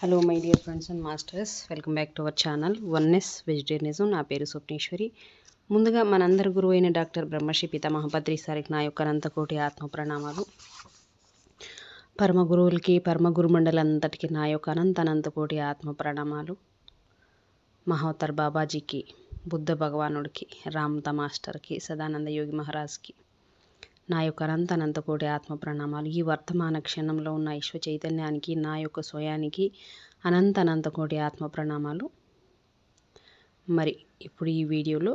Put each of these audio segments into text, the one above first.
Hello my dear friends and masters, welcome back to our channel oneness vegetarianism. నా పేరు స్వప్నేశ్వరి. ముందుగా మనందరి గురువు అయిన డాక్టర్ బ్రహ్మశ్రీ పితామహ పత్రి సారికి నా యొక్క అనంతకోటి ఆత్మ ప్రణామాలు. పరమ గురువులకి, పరమ గురుమండలంతటికి నా యొక్క అనంతకోటి ఆత్మ ప్రణామాలు. మహోత్తర్ బాబాజీకి, బుద్ధ భగవానుడికి, రామత మాస్టర్కి, సదానంద యోగి మహారాజ్కి నా యొక్క అనంతకోటి ఆత్మ ప్రణామాలు. ఈ వర్తమాన క్షణంలో ఉన్న విశ్వ చైతన్యానికి, నా యొక్క స్వయానికి అనంతకోటి ఆత్మ ప్రణామాలు. మరి ఇప్పుడు ఈ వీడియోలో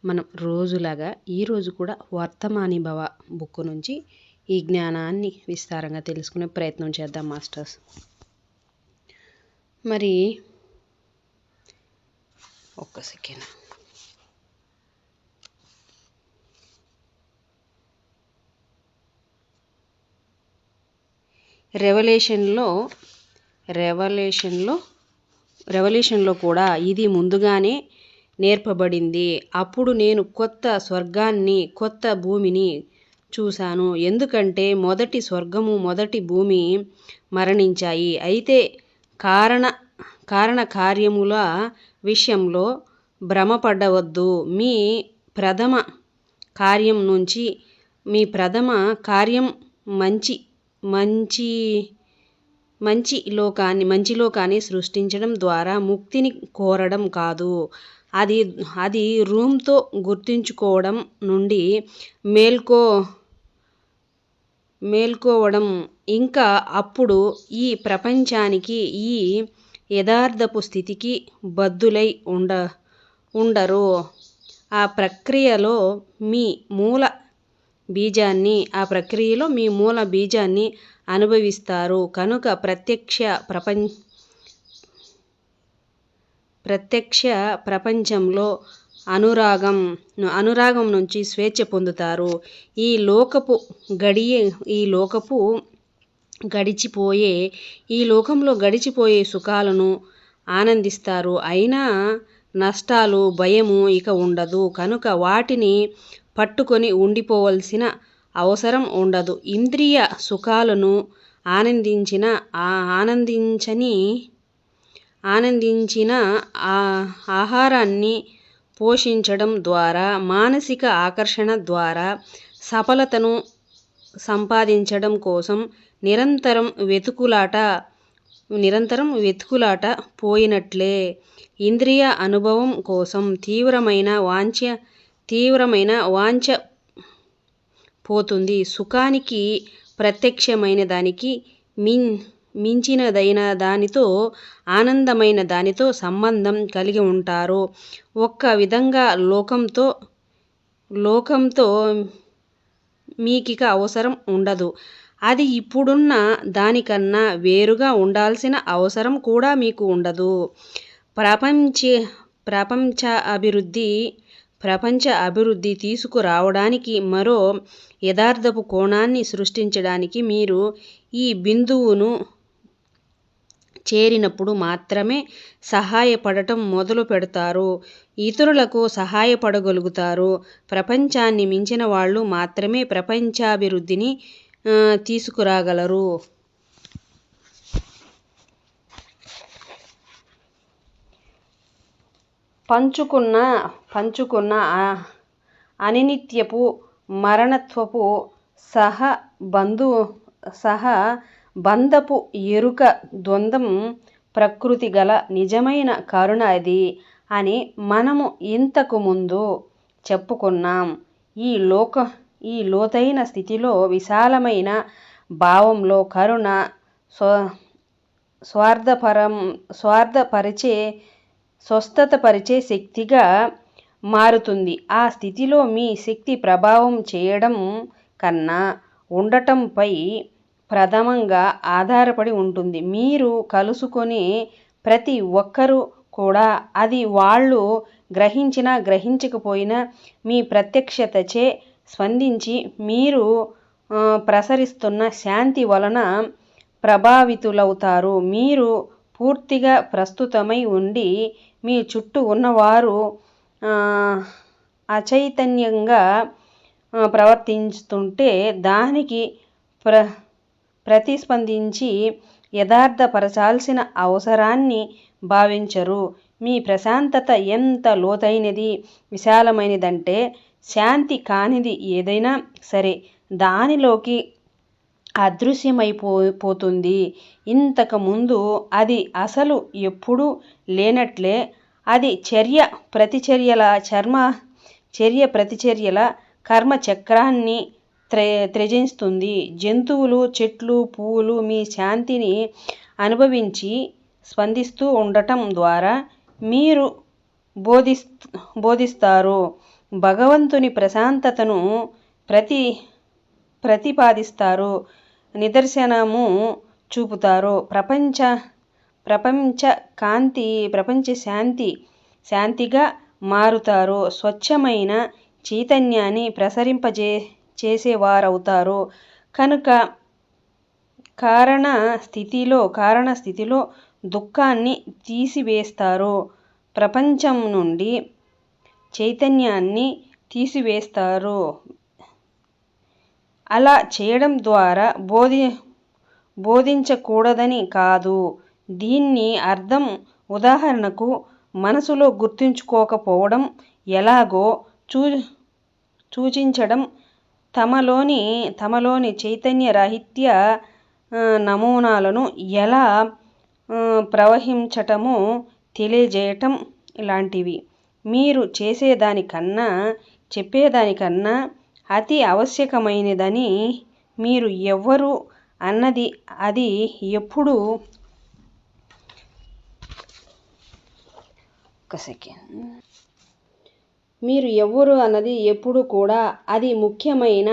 మనం రోజులాగా ఈరోజు కూడా వర్తమాని భవ బుక్ నుంచి ఈ జ్ఞానాన్ని విస్తారంగా తెలుసుకునే ప్రయత్నం చేద్దాం మాస్టర్స్. మరి ఒక్క సెకండ్. రెవల్యూషన్లో కూడా ఇది ముందుగానే నేర్పబడింది. అప్పుడు నేను కొత్త స్వర్గాన్ని, కొత్త భూమిని చూశాను. ఎందుకంటే మొదటి స్వర్గము, మొదటి భూమి మరణించాయి. అయితే కారణ కార్యముల విషయంలో భ్రమపడవద్దు. మీ ప్రథమ కార్యం మంచి లోకాన్ని సృష్టించడం ద్వారా ముక్తిని కోరడం కాదు. అది రూమ్తో గుర్తుంచుకోవడం నుండి మేల్కోవడం. ఇంకా అప్పుడు ఈ ప్రపంచానికి, ఈ యథార్థపు స్థితికి బద్దులై ఉండరు. ఆ ప్రక్రియలో మీ మూల బీజాన్ని అనుభవిస్తారు. కనుక ప్రత్యక్ష ప్రపంచంలో అనురాగం నుంచి స్వేచ్ఛ పొందుతారు. ఈ లోకంలో గడిచిపోయే సుఖాలను ఆనందిస్తారు. అయినా నష్టాలు, భయము ఇక ఉండదు. కనుక వాటిని పట్టుకొని ఉండిపోవలసిన అవసరం ఉండదు. ఇంద్రియ సుఖాలను ఆనందించిన ఆహారాన్ని పోషించడం ద్వారా, మానసిక ఆకర్షణ ద్వారా సఫలతను సంపాదించడం కోసం నిరంతరం వెతుకులాట పోయినట్లే. ఇంద్రియ అనుభవం కోసం తీవ్రమైన వాంఛ పోతుంది. సుఖానికి ప్రత్యక్షమైన దానికి మించినదైన దానితో, ఆనందమైన దానితో సంబంధం కలిగి ఉంటారు. ఒక్క విధంగా లోకంతో మీకిక అవసరం ఉండదు. అది ఇప్పుడున్న దానికన్నా వేరుగా ఉండాల్సిన అవసరం కూడా మీకు ఉండదు. ప్రపంచ అభివృద్ధి తీసుకురావడానికి, మరో యథార్థపు కోణాన్ని సృష్టించడానికి మీరు ఈ బిందువును చేరినప్పుడు మాత్రమే సహాయపడటం మొదలు పెడతారు. ఇతరులకు సహాయపడగలుగుతారు. ప్రపంచాన్ని మించిన వాళ్ళు మాత్రమే ప్రపంచాభివృద్ధిని తీసుకురాగలరు. పంచుకున్న అనినిత్యపు, మరణత్వపు సహబంధపు ఎరుక, ద్వంద్వం ప్రకృతి గల నిజమైన కరుణ అది అని మనము ఇంతకు ముందు చెప్పుకున్నాం. ఈ లోతైన స్థితిలో, విశాలమైన భావంలో కరుణ స్వస్థతపరిచే శక్తిగా మారుతుంది. ఆ స్థితిలో మీ శక్తి ప్రభావం చేయడం కన్నా ఉండటంపై ప్రథమంగా ఆధారపడి ఉంటుంది. మీరు కలుసుకునే ప్రతి ఒక్కరూ కూడా, అది వాళ్ళు గ్రహించినా గ్రహించకపోయినా, మీ ప్రత్యక్షతచే స్పందించి మీరు ప్రసరిస్తున్న శాంతి వలన ప్రభావితులవుతారు. మీరు పూర్తిగా ప్రస్తుతమై ఉండి, మీ చుట్టూ ఉన్నవారు అచైతన్యంగా ప్రవర్తిస్తుంటే దానికి ప్రతిస్పందించి యథార్థపరచాల్సిన అవసరాన్ని భావించరు. మీ ప్రశాంతత ఎంత లోతైనది, విశాలమైనదంటే శాంతి కానిది ఏదైనా సరే దానిలోకి అదృశ్యమైపోతుంది. ఇంతకుముందు అది అసలు ఎప్పుడూ లేనట్లే. అది చర్య ప్రతిచర్యల కర్మచక్రాన్ని త్యజిస్తుంది. జంతువులు, చెట్లు, పువ్వులు మీ శాంతిని అనుభవించి స్పందిస్తూ ఉండటం ద్వారా మీరు బోధిస్తారు. భగవంతుని ప్రశాంతతను ప్రతిపాదిస్తారు, నిదర్శనము చూపుతారు. ప్రపంచ శాంతిగా మారుతారు. స్వచ్ఛమైన చైతన్యాన్ని ప్రసరింపచేసేవారవుతారు. కనుక కారణ స్థితిలో దుఃఖాన్ని తీసివేస్తారు. ప్రపంచం నుండి చైతన్యాన్ని తీసివేస్తారు. అలా చేయడం ద్వారా బోధించకూడదని కాదు. దీని అర్థం ఉదాహరణకు మనసులో గుర్తుంచుకోకపోవడం ఎలాగో సూచించడం, తమలోని చైతన్య రాహిత్య నమూనాలను ఎలా ప్రవహించటమో తెలియజేయటం లాంటివి. మీరు చేసేదానికన్నా చెప్పేదానికన్నా అతి ఆవశ్యకమైనదని మీరు ఎవ్వరు అన్నది అది ఎప్పుడూ కూడా అది ముఖ్యమైన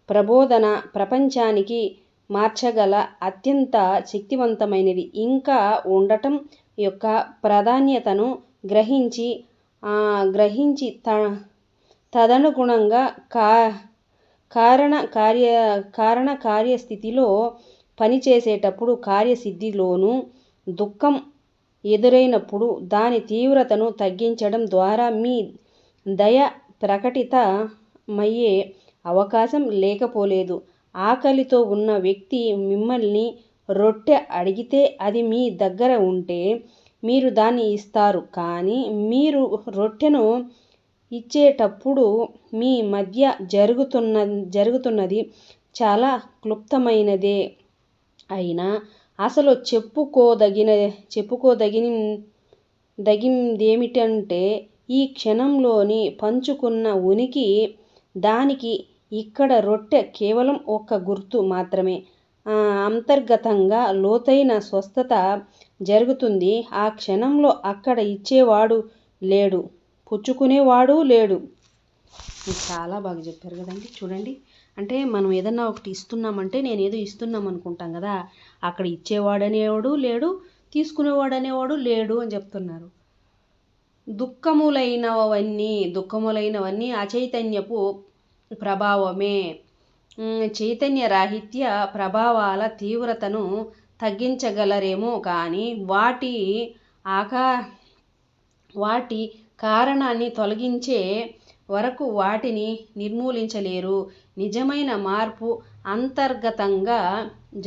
ప్రబోధన, ప్రపంచానికి మార్చగల అత్యంత శక్తివంతమైనది. ఇంకా ఉండటం యొక్క ప్రాధాన్యతను గ్రహించి తదనుగుణంగా కారణ కార్యస్థితిలో పనిచేసేటప్పుడు, కార్యసిద్ధిలోనూ దుఃఖం ఎదురైనప్పుడు దాని తీవ్రతను తగ్గించడం ద్వారా మీ దయ ప్రకటితమయ్యే అవకాశం లేకపోలేదు. ఆకలితో ఉన్న వ్యక్తి మిమ్మల్ని రొట్టె అడిగితే అది మీ దగ్గర ఉంటే మీరు దాన్ని ఇస్తారు. కానీ మీరు రొట్టెను ఇచ్చేటప్పుడు మీ మధ్య జరుగుతున్నది చాలా క్లుప్తమైనదే అయినా అసలు చెప్పుకోదగిందేమిటంటే ఈ క్షణంలోని పంచుకున్న ఉనికి. దానికి ఇక్కడ రొట్టె కేవలం ఒక గుర్తు మాత్రమే. అంతర్గతంగా లోతైన స్వస్థత జరుగుతుంది. ఆ క్షణంలో అక్కడ ఇచ్చేవాడు లేడు, పుచ్చుకునేవాడు లేడు. చాలా బాగా చెప్పారు కదండి. చూడండి, అంటే మనం ఏదన్నా ఒకటి ఇస్తున్నామంటే నేనేదో ఇస్తున్నాం అనుకుంటాం కదా, అక్కడ ఇచ్చేవాడు అనేవాడు లేడు, తీసుకునేవాడు అనేవాడు లేడు అని చెప్తున్నారు. దుఃఖములైనవన్నీ అచైతన్యపు ప్రభావమే. చైతన్య రాహిత్య ప్రభావాల తీవ్రతను తగ్గించగలరేమో కానీ వాటి కారణాన్ని తొలగించే వరకు వాటిని నిర్మూలించలేరు. నిజమైన మార్పు అంతర్గతంగా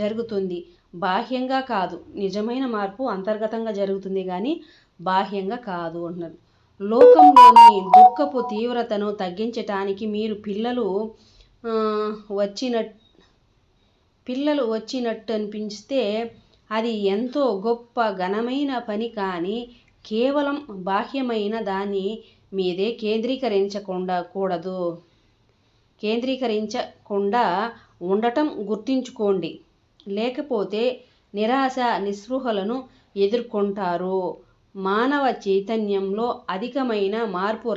జరుగుతుంది, బాహ్యంగా కాదు. నిజమైన మార్పు అంతర్గతంగా జరుగుతుంది కానీ బాహ్యంగా కాదు అంటున్నారు. లోకంలోని దుఃఖపు తీవ్రతను తగ్గించటానికి మీరు పిల్లలు వచ్చినట్టు అనిపిస్తే అది ఎంతో గొప్ప ఘనమైన పని. కానీ కేవలం బాహ్యమైన దాని మీదే కేంద్రీకరించకుండా ఉండటం గుర్తుంచుకోండి. లేకపోతే నిరాశ నిస్పృహలను ఎదుర్కొంటారు. మానవ చైతన్యంలో అధికమైన మార్పు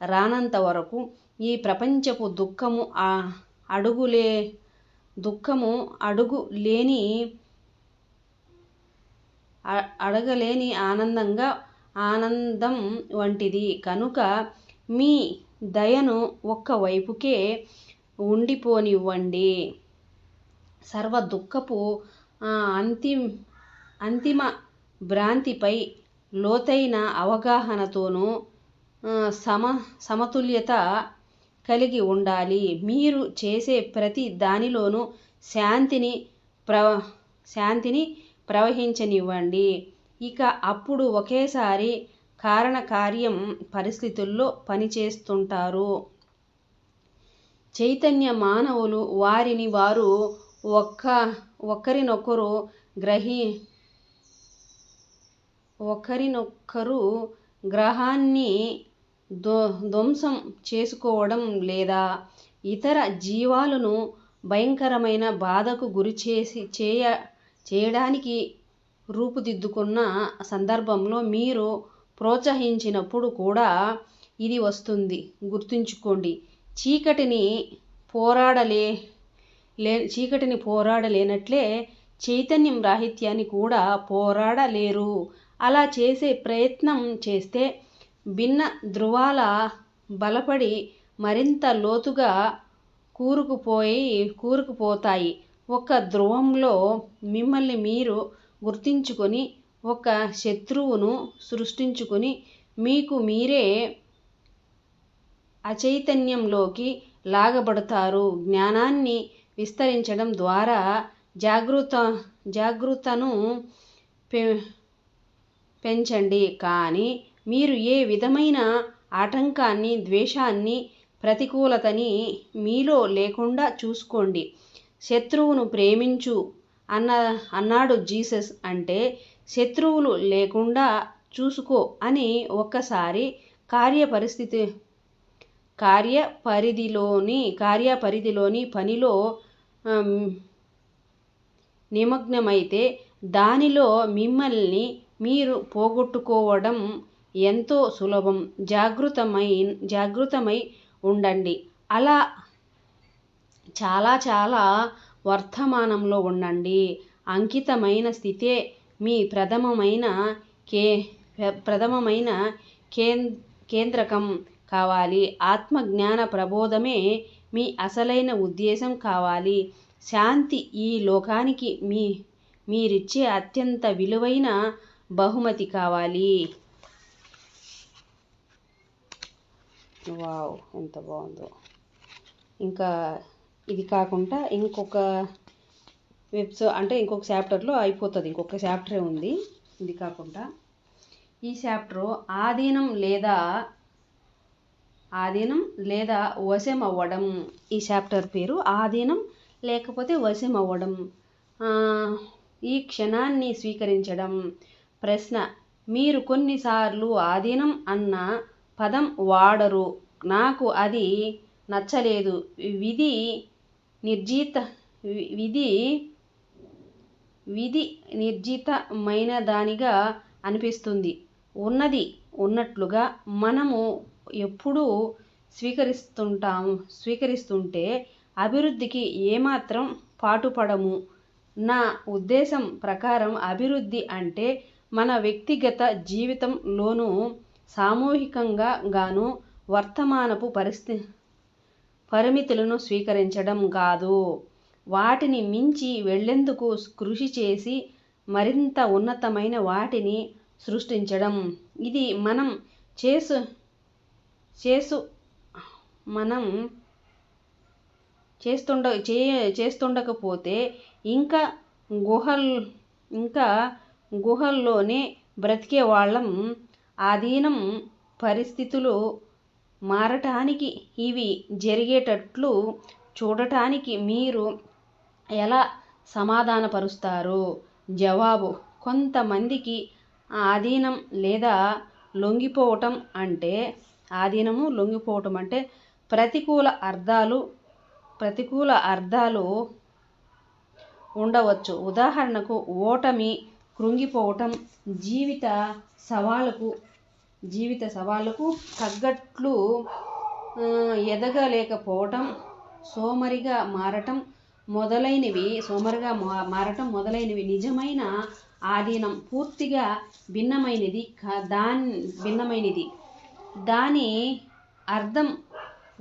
రానంత వరకు ఈ ప్రపంచపు అడగలేని ఆనందం వంటిది. కనుక మీ దయను ఒక్క వైపుకే ఉండిపోనివ్వండి. సర్వ దుఃఖపు అంతిమ భ్రాంతిపై లోతైన అవగాహనతోనూ సమతుల్యత కలిగి ఉండాలి. మీరు చేసే ప్రతి దానిలోనూ శాంతిని ప్రవహించనివ్వండి. ఇక అప్పుడు ఒకేసారి కారణకార్యం పరిస్థితుల్లో పనిచేస్తుంటారు. చైతన్య మానవులు వారిని వారు ఒకరినొకరు గ్రహాన్ని ధ్వంసం చేసుకోవడం లేదా ఇతర జీవాలను భయంకరమైన బాధకు గురి చేయడానికి రూపుదిద్దుకున్న సందర్భంలో మీరు ప్రోత్సహించినప్పుడు కూడా ఇది వస్తుంది. గుర్తుంచుకోండి, చీకటిని పోరాడలేనట్లే చైతన్యం రాహిత్యాన్ని కూడా పోరాడలేరు. అలా చేసే ప్రయత్నం చేస్తే భిన్న ధృవాల బలపడి మరింత లోతుగా కూరుకుపోతాయి. ఒక ధ్రువంలో మిమ్మల్ని మీరు గుర్తించుకొని ఒక శత్రువును సృష్టించుకొని మీకు మీరే అచైతన్యంలోకి లాగబడతారు. జ్ఞానాన్ని విస్తరించడం ద్వారా జాగృతను పెంచండి, కానీ మీరు ఏ విధమైన ఆటంకాన్ని, ద్వేషాన్ని, ప్రతికూలతని మీలో లేకుండా చూసుకోండి. శత్రువును ప్రేమించు అన్నాడు జీసస్. అంటే శత్రువులు లేకుండా చూసుకో అని. ఒక్కసారి కార్యపరిధిలోని పనిలో నిమగ్నమైతే దానిలో మిమ్మల్ని మీరు పోగొట్టుకోవడం ఎంతో సులభం. జాగృతమై ఉండండి. అలా చాలా వర్తమానంలో ఉండండి. అంకితమైన స్థితే మీ ప్రథమమైన కేంద్రకం కావాలి. ఆత్మజ్ఞాన ప్రబోధమే మీ అసలైన ఉద్దేశం కావాలి. శాంతి ఈ లోకానికి మీరిచ్చే అత్యంత విలువైన బహుమతి కావాలి. వావ్, ఎంత బాగుందో! ఇంకా ఇది కాకుండా ఇంకొక ఇంకొక చాప్టర్లో అయిపోతుంది. ఇంకొక చాప్టరే ఉంది. ఇది కాకుండా ఈ చాప్టర్ ఆధీనం లేదా వశం అవ్వడం. ఈ చాప్టర్ పేరు ఆధీనం లేకపోతే వశం అవ్వడం. ఈ క్షణాన్ని స్వీకరించడం. ప్రశ్న: మీరు కొన్నిసార్లు ఆధీనం అన్న పదం వాడరు. నాకు అది నచ్చలేదు. విధి నిర్జితమైనదానిగా అనిపిస్తుంది. ఉన్నది ఉన్నట్లుగా మనము ఎప్పుడూ స్వీకరిస్తుంటే అభివృద్ధికి ఏమాత్రం పాటుపడము. నా ఉద్దేశం ప్రకారం అభివృద్ధి అంటే మన వ్యక్తిగత జీవితంలోనూ సామూహికంగానూ వర్తమానపు పరిమితులను స్వీకరించడం కాదు, వాటిని మించి వెళ్లేందుకు కృషి చేసి మరింత ఉన్నతమైన వాటిని సృష్టించడం. ఇది మనం చేస్తుండకపోతే ఇంకా గుహల్లోనే బ్రతికేవాళ్ళం. ఆధీనం పరిస్థితులు మారటానికి, ఇవి జరిగేటట్లు చూడటానికి మీరు ఎలా సమాధానపరుస్తారు? జవాబు: కొంతమందికి ఆధీనం లేదా లొంగిపోవటం అంటే ప్రతికూల అర్థాలు ఉండవచ్చు. ఉదాహరణకు ఓటమి, కృంగిపోవటం, జీవిత సవాళ్లకు తగ్గట్లు ఎదగలేకపోవటం, సోమరిగా మారటం మొదలైనవి. నిజమైన ఆధీనం పూర్తిగా భిన్నమైనది. దాని అర్థం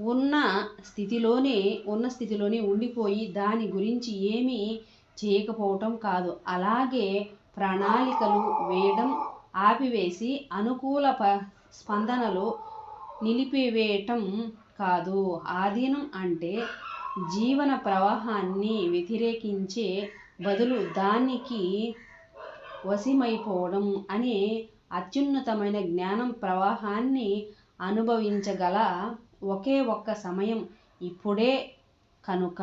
ఉన్న స్థితిలోనే ఉండిపోయి దాని గురించి ఏమీ చేయకపోవటం కాదు. అలాగే ప్రణాళికలు వేయడం ఆపివేసి అనుకూల స్పందనలు నిలిపివేయటం కాదు. ఆధీనం అంటే జీవన ప్రవాహాన్ని వ్యతిరేకించే బదులు దానికి వశమైపోవడం అనే అత్యున్నతమైన జ్ఞానం ప్రవాహాన్ని అనుభవించగల ఒకే ఒక్క సమయం ఇప్పుడే. కనుక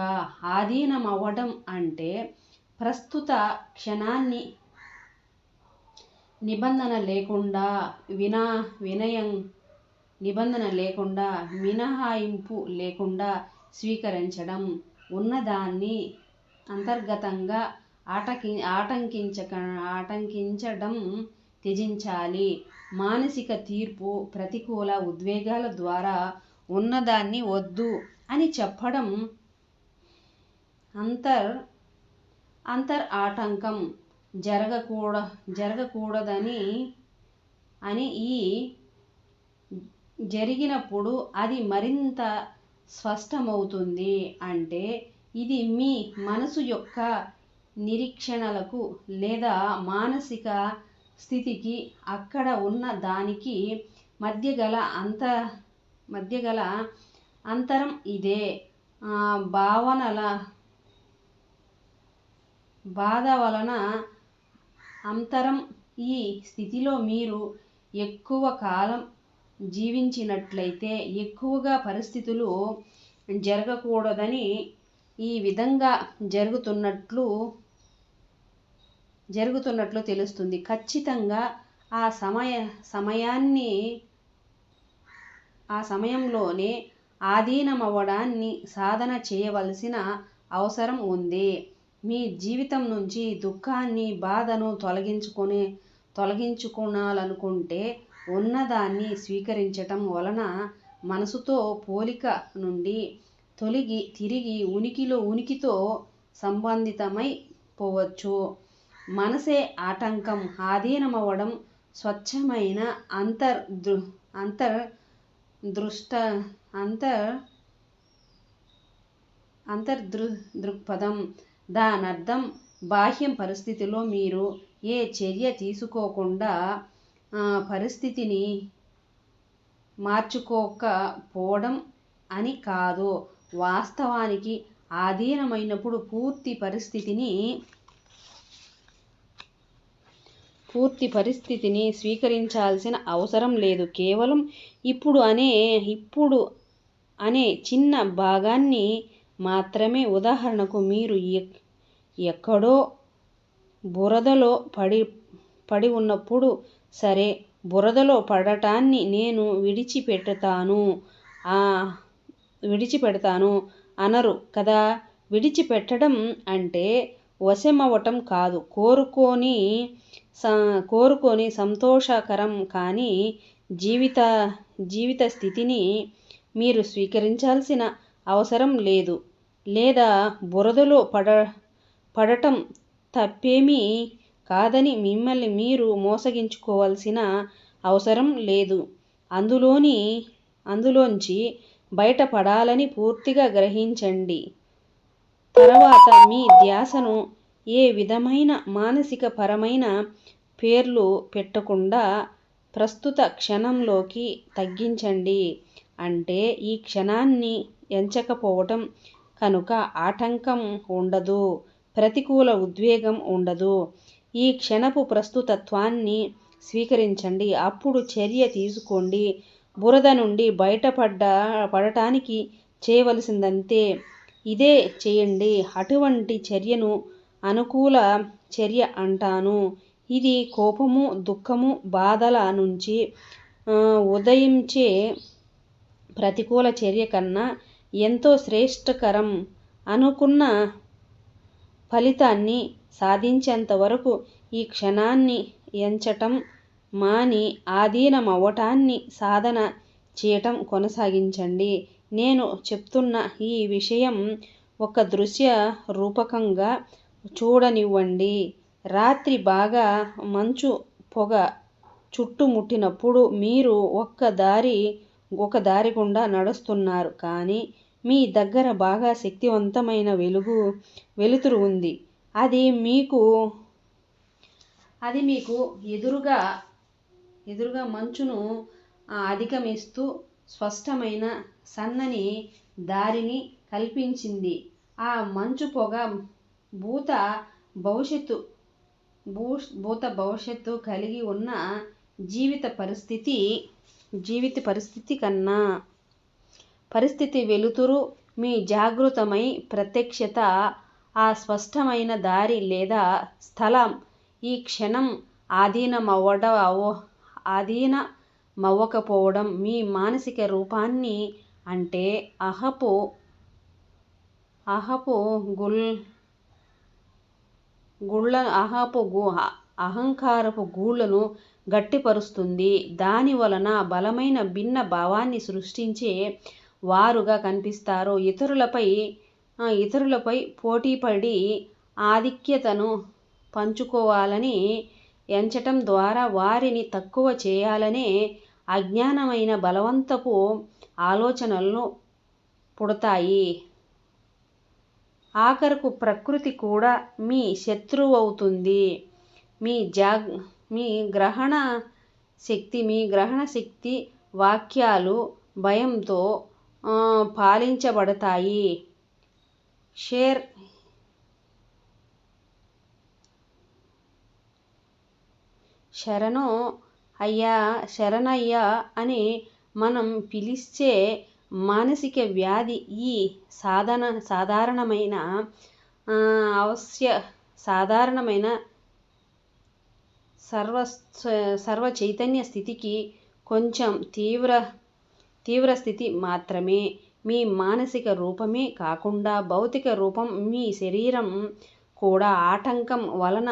ఆధీనమవ్వడం అంటే ప్రస్తుత క్షణాన్ని నిబంధన లేకుండా మినహాయింపు లేకుండా స్వీకరించడం. ఉన్నదాన్ని అంతర్గతంగా ఆటంకించడం త్యజించాలి. మానసిక తీర్పు, ప్రతికూల ఉద్వేగాల ద్వారా ఉన్నదాన్ని వద్దు అని చెప్పడం ఆటంకం జరగకూడదని ఈ జరిగినప్పుడు అది మరింత స్పష్టమవుతుంది. అంటే ఇది మీ మనసు యొక్క నిరీక్షణలకు లేదా మానసిక స్థితికి అక్కడ ఉన్న దానికి మధ్యగల అంతరం ఇదే. బాధ వలన అంతరం. ఈ స్థితిలో మీరు ఎక్కువ కాలం జీవించినట్లయితే ఎక్కువగా పరిస్థితులు జరగకూడదని ఈ విధంగా జరుగుతున్నట్లు తెలుస్తుంది. ఖచ్చితంగా ఆ సమయంలోనే ఆధీనమవ్వడాన్ని సాధన చేయవలసిన అవసరం ఉంది. మీ జీవితం నుంచి దుఃఖాన్ని, బాధను తొలగించుకోవాలనుకుంటే ఉన్నదాన్ని స్వీకరించటం వలన మనసుతో పోలిక నుండి తిరిగి ఉనికితో సంబంధితమై పోవచ్చు. మనసే ఆటంకం. ఆధీనమవ్వడం స్వచ్ఛమైన దృక్పథం. దానర్థం బాహ్యం పరిస్థితిలో మీరు ఏ చర్య తీసుకోకుండా పరిస్థితిని మార్చుకోకపోవడం అని కాదు. వాస్తవానికి ఆధీనమైనప్పుడు పూర్తి పరిస్థితిని స్వీకరించాల్సిన అవసరం లేదు. కేవలం ఇప్పుడు అనే చిన్న భాగాన్ని మాత్రమే. ఉదాహరణకు మీరు ఎక్కడో బురదలో పడి ఉన్నప్పుడు, సరే, బురదలో పడటాన్ని నేను విడిచిపెడతాను అనరు కదా. విడిచిపెట్టడం అంటే వశమవటం కాదు. కోరుకోని సంతోషకరం కాని జీవిత స్థితిని మీరు స్వీకరించాల్సిన అవసరం లేదు. లేదా బురదలో పడటం తప్పేమీ కాదని మిమ్మల్ని మీరు మోసగించుకోవాల్సిన అవసరం లేదు. అందులోంచి బయటపడాలని పూర్తిగా గ్రహించండి. తర్వాత మీ ధ్యాసను ఏ విధమైన మానసిక పరమైన పేర్లు పెట్టకుండా ప్రస్తుత క్షణంలోకి తగ్గించండి. అంటే ఈ క్షణాన్ని ఎంచకపోవటం. కనుక ఆటంకం ఉండదు, ప్రతికూల ఉద్వేగం ఉండదు. ఈ క్షణపు ప్రస్తుతత్వాన్ని స్వీకరించండి. అప్పుడు చర్య తీసుకోండి. బురద నుండి బయటపడటానికి చేయవలసిందంతే. ఇదే చేయండి. అటువంటి చర్యను అనుకూల చర్య అంటాను. ఇది కోపము, దుఃఖము, బాధల నుంచి ఉదయించే ప్రతికూల చర్య కన్నా ఎంతో శ్రేష్టకరం. అనుకున్న ఫలితాన్ని సాధించేంత వరకు ఈ క్షణాన్ని ఎంచటం మాని ఆధీనమవ్వటాన్ని సాధన చేయటం కొనసాగించండి. నేను చెప్తున్న ఈ విషయం ఒక దృశ్య రూపకంగా చూడనివ్వండి. రాత్రి బాగా మంచు పొగ చుట్టుముట్టినప్పుడు మీరు ఒక దారి గుండా నడుస్తున్నారు. కానీ మీ దగ్గర బాగా శక్తివంతమైన వెలుతురు ఉంది. అది మీకు ఎదురుగా మంచును అధిగమిస్తూ స్పష్టమైన సన్నని దారిని కల్పించింది. ఆ మంచు పొగ భూత భవిష్యత్తు భూత భవిష్యత్తు కలిగి ఉన్న జీవిత పరిస్థితి కన్నా పరిస్థితి వెలుతురు మీ జాగృతమై ప్రత్యక్షత ఆ స్పష్టమైన దారి లేదా స్థలం ఈ క్షణం ఆధీనమవ్వకపోవడం మీ మానసిక రూపాన్ని అంటే అహంకారపు గూళ్లను గట్టిపరుస్తుంది. దాని వలన బలమైన భిన్న భావాన్ని సృష్టించే వారుగా కనిపిస్తారు. ఇతరులపై పోటీపడి ఆధిక్యతను పంచుకోవాలని ఎంచటం ద్వారా వారిని తక్కువ చేయాలనే అజ్ఞానమైన బలవంతపు ఆలోచనలు పుడతాయి. ఆఖరకు ప్రకృతి కూడా మీ శత్రువవుతుంది. మీ గ్రహణ శక్తి వాక్యాలు భయంతో పాలించబడతాయి. శరణయ్య అని మనం పిలిచే మానసిక వ్యాధి ఈ సాధారణమైన సర్వ చైతన్య స్థితికి కొంచెం తీవ్ర స్థితి మాత్రమే. మీ మానసిక రూపమే కాకుండా భౌతిక రూపం మీ శరీరం కూడా ఆటంకం వలన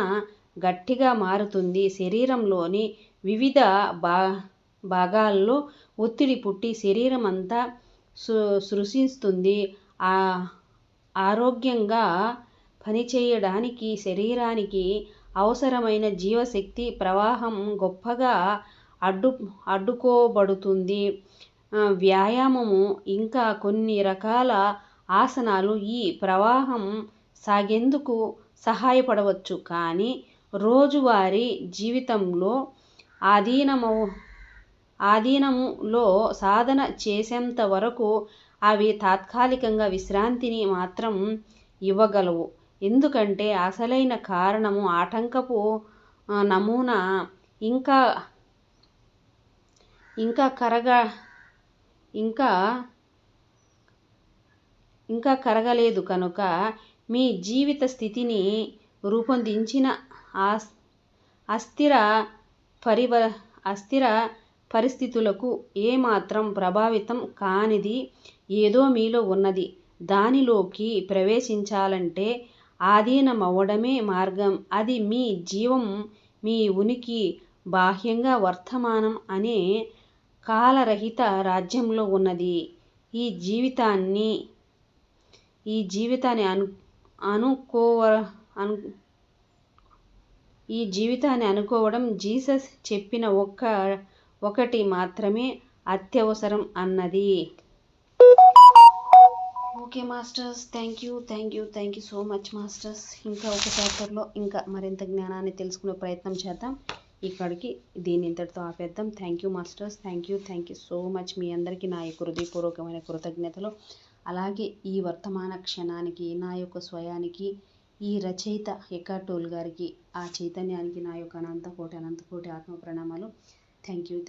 గట్టిగా మారుతుంది. శరీరంలోని వివిధ భాగాల్లో ఒత్తిడి పుట్టి శరీరం అంతా శృశిస్తుంది. ఆరోగ్యంగా పనిచేయడానికి శరీరానికి అవసరమైన జీవశక్తి ప్రవాహం గొప్పగా అడ్డుకోబడుతుంది. వ్యాయామము ఇంకా కొన్ని రకాల ఆసనాలు ఈ ప్రవాహం సాగేందుకు సహాయపడవచ్చు. కానీ రోజువారీ జీవితంలో ఆధీనములో సాధన చేసేంత వరకు అవి తాత్కాలికంగా విశ్రాంతిని మాత్రం ఇవ్వగలవు. ఎందుకంటే అసలైన కారణము ఆటంకపు నమూనా ఇంకా కరగలేదు కనుక. మీ జీవిత స్థితిని రూపొందించిన అస్థిర పరిస్థితులకు ఏమాత్రం ప్రభావితం కానిది ఏదో మీలో ఉన్నది. దానిలోకి ప్రవేశించాలంటే ఆధీనమవ్వడమే మార్గం. అది మీ జీవం, మీ ఉనికి బాహ్యంగా వర్తమానం అనే కాలరహిత రాజ్యంలో ఉన్నది. ఈ జీవితాన్ని అనుకోవడం జీసస్ చెప్పిన ఒకటి మాత్రమే అత్యవసరం అన్నది. Okay masters, thank you so much masters. ఇంకా ఒక చాప్టర్లో ఇంకా మరింత జ్ఞానాన్ని తెలుసుకునే ప్రయత్నం చేద్దాం. ఇక్కడికి దీన్ని ఇంతటితో ఆపేద్దాం. Thank you masters, thank you so much. మీ అందరికీ నా యొక్క హృదయపూర్వకమైన కృతజ్ఞతలు. అలాగే ఈ వర్తమాన క్షణానికి, నా యొక్క స్వయానికి, ఈ రచయిత ఎకార్ట్ టోల్ గారికి, ఆ చైతన్యానికి నా యొక్క అనంత కోటి ఆత్మ ప్రణామాలు. Thank you.